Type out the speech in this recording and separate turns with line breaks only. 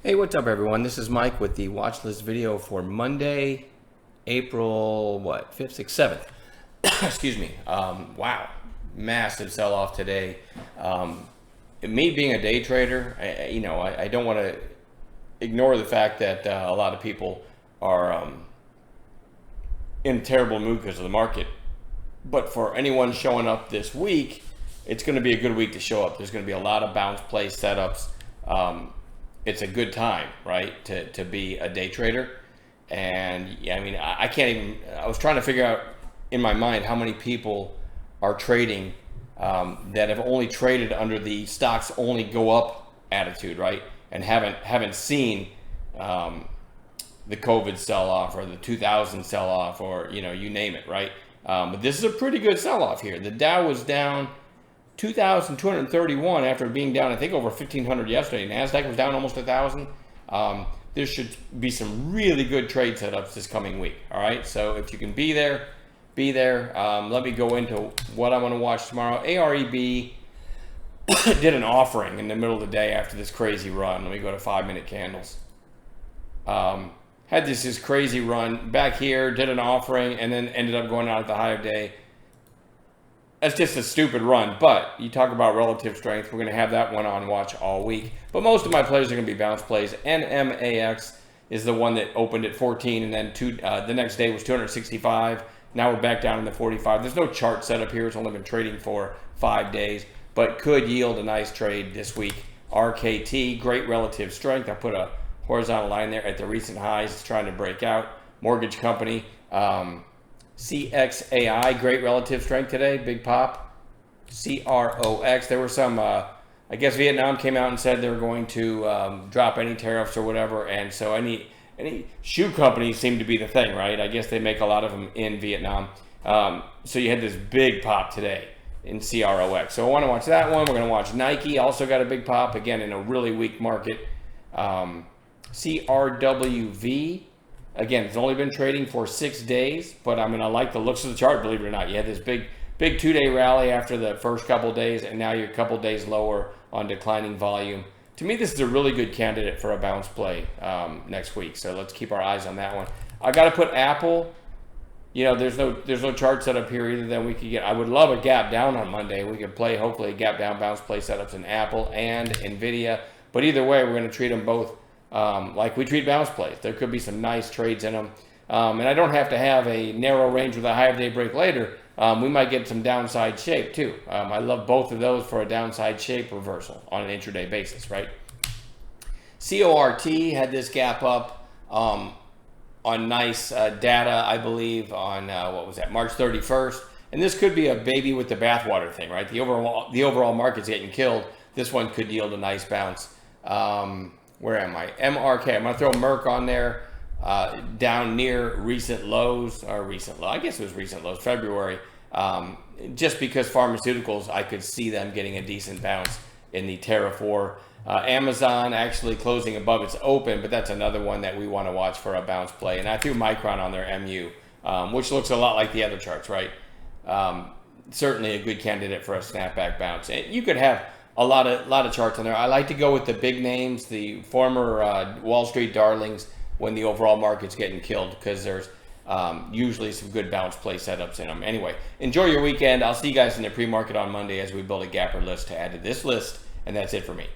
Hey, what's up everyone? This is Mike with the watch list video for Monday, April, 5th, 6th, 7th. Excuse me. Wow. Massive sell-off today. Me being a day trader, I don't want to ignore the fact that a lot of people are in a terrible mood because of the market. But for anyone showing up this week, it's going to be a good week to show up. There's going to be a lot of bounce play setups. It's a good time, right, to be a day trader. And yeah, I mean, I can't even, I was trying to figure out in my mind how many people are trading that have only traded under the stocks only go up attitude, right? And haven't seen the COVID sell-off or the 2000 sell-off or, you name it, right? But this is a pretty good sell-off here. The Dow was down 2,231 after being down, I think, over 1,500 yesterday. NASDAQ was down almost 1,000. There should be some really good trade setups this coming week. All right, so if you can be there, be there. Let me go into what I'm going to watch tomorrow. AREB did an offering in the middle of the day after this crazy run. Let me go to 5-minute candles. Had this crazy run back here, did an offering, and then ended up going out at the high of day. That's just a stupid run, but you talk about relative strength. We're going to have that one on watch all week. But most of my plays are going to be bounce plays. NMAX is the one that opened at 14, and then the next day was 265. Now we're back down in the 45. There's no chart set up here. It's only been trading for 5 days, but could yield a nice trade this week. RKT, great relative strength. I put a horizontal line there at the recent highs. It's trying to break out. Mortgage company. CXAI, great relative strength today, big pop. CROX, there were some, I guess Vietnam came out and said they were going to drop any tariffs or whatever, and so any shoe companies seem to be the thing, right? I guess they make a lot of them in Vietnam. So you had this big pop today in CROX. So I want to watch that one. We're going to watch Nike, also got a big pop, again, in a really weak market. CRWV, again, it's only been trading for 6 days, but I mean, I like the looks of the chart, believe it or not. You had this big 2-day rally after the first couple days, and now you're a couple days lower on declining volume. To me, this is a really good candidate for a bounce play next week, so let's keep our eyes on that one. I got to put Apple. There's no chart set up here either that we could get. I would love a gap down on Monday. We could play, hopefully, a gap down bounce play setups in Apple and NVIDIA, but either way, we're going to treat them both like we treat bounce plays. There could be some nice trades in them. And I don't have to have a narrow range with a high of day break later. We might get some downside shape too. I love both of those for a downside shape reversal on an intraday basis, right? CORT had this gap up on nice data, I believe, on March 31st. And this could be a baby with the bathwater thing, right? The overall market's getting killed. This one could yield a nice bounce. Where am I? MRK. I'm going to throw Merck on there, down near recent lows, or recent low. I guess it was recent lows, February. Just because pharmaceuticals, I could see them getting a decent bounce in the tariff war. Amazon actually closing above its open, but that's another one that we want to watch for a bounce play. And I threw Micron on their MU, which looks a lot like the other charts, right? Certainly a good candidate for a snapback bounce. And you could have a lot of charts on there. I like to go with the big names, the former Wall Street darlings, when the overall market's getting killed, because there's usually some good bounce play setups in them. Anyway, enjoy your weekend. I'll see you guys in the pre-market on Monday as we build a gapper list to add to this list, and that's it for me.